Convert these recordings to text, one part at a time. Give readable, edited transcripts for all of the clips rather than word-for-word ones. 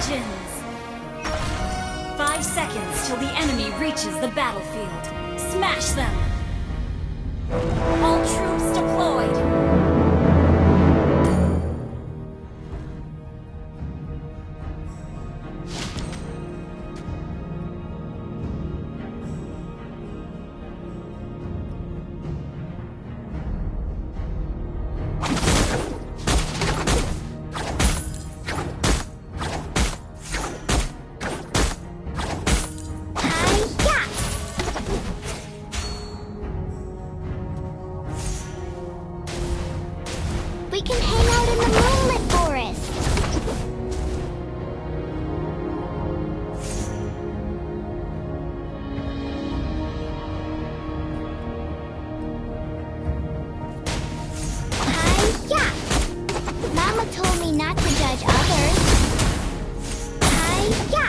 Legends! 5 seconds till the enemy reaches the battlefield. Smash them! All troops deployed! We can hang out in the moonlit forest. Hi-ya! Mama told me not to judge others. Hi-ya!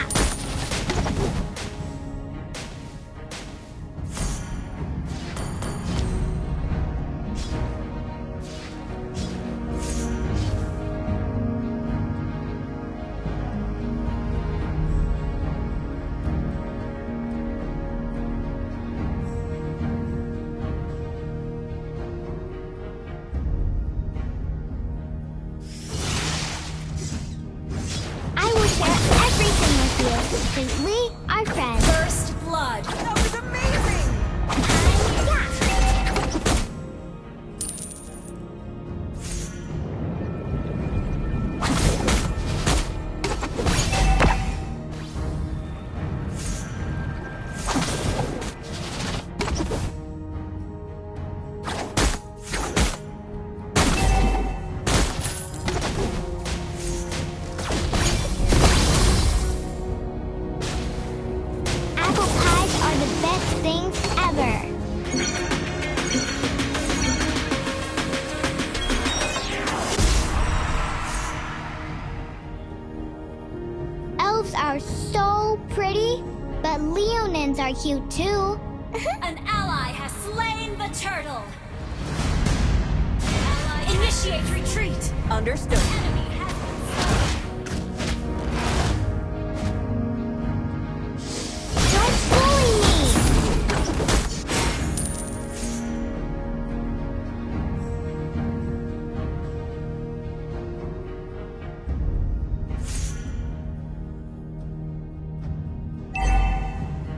Because we are friends. First blood! That was amazing! Things ever. Elves are so pretty, but leonines are cute too. An ally has slain the turtle! Ally initiate retreat! Understood. Enemy has Don't bully me!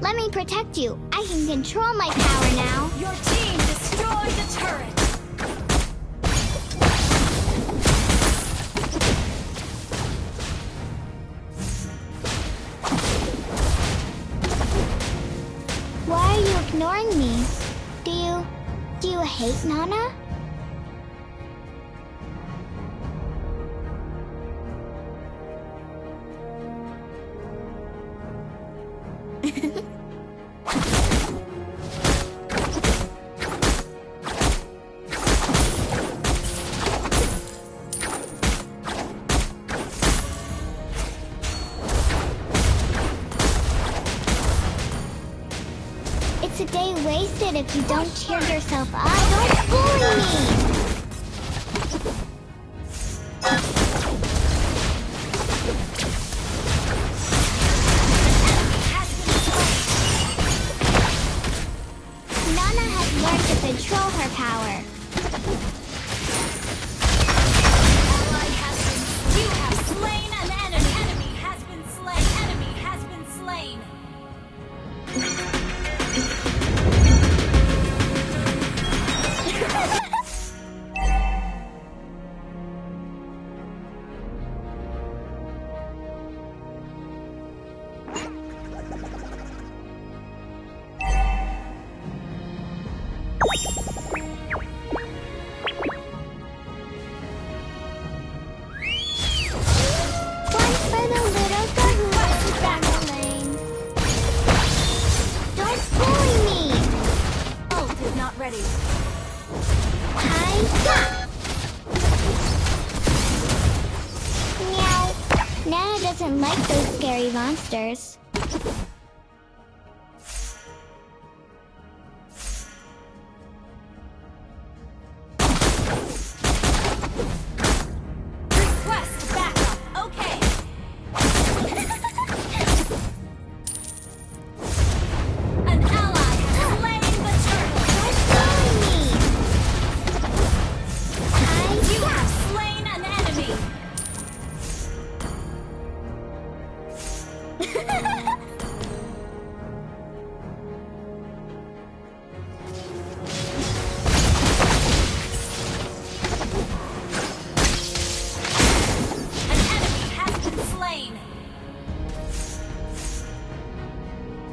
Let me protect you. I can control my power now. Your team destroyed the turret! Why are you ignoring me? Do you hate Nana? It's a day wasted if you don't cheer yourself up. Don't bully me! Nana has learned to control her power. Ally has been... You have slain an enemy! Enemy has been slain! Enemy has been slain! One for the little girl who runs down the lane. Don't bully me! Ult is not ready. Hi-ya! Meow. Nana doesn't like those scary monsters. Request backup! Okay!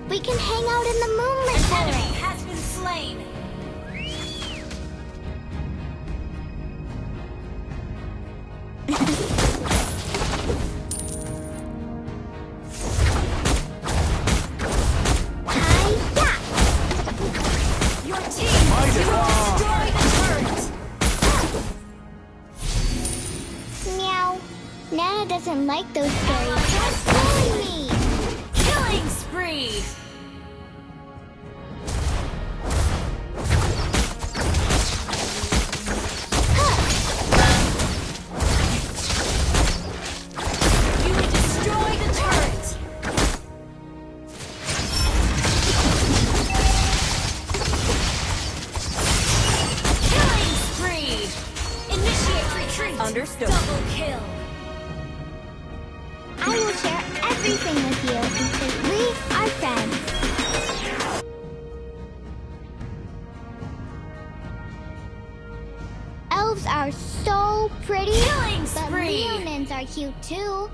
We can hang out in the moonlit An forest. enemy has been slain. Your team has destroyed the turret. Meow. Nana doesn't like those fairies. Stop bullying me. Killing spree. You destroyed the turret. Killing spree. Initiate retreat. Understood. Double kill. I will share everything with you because we are friends. Elves are so pretty, Killing but spree. Leonins are cute too.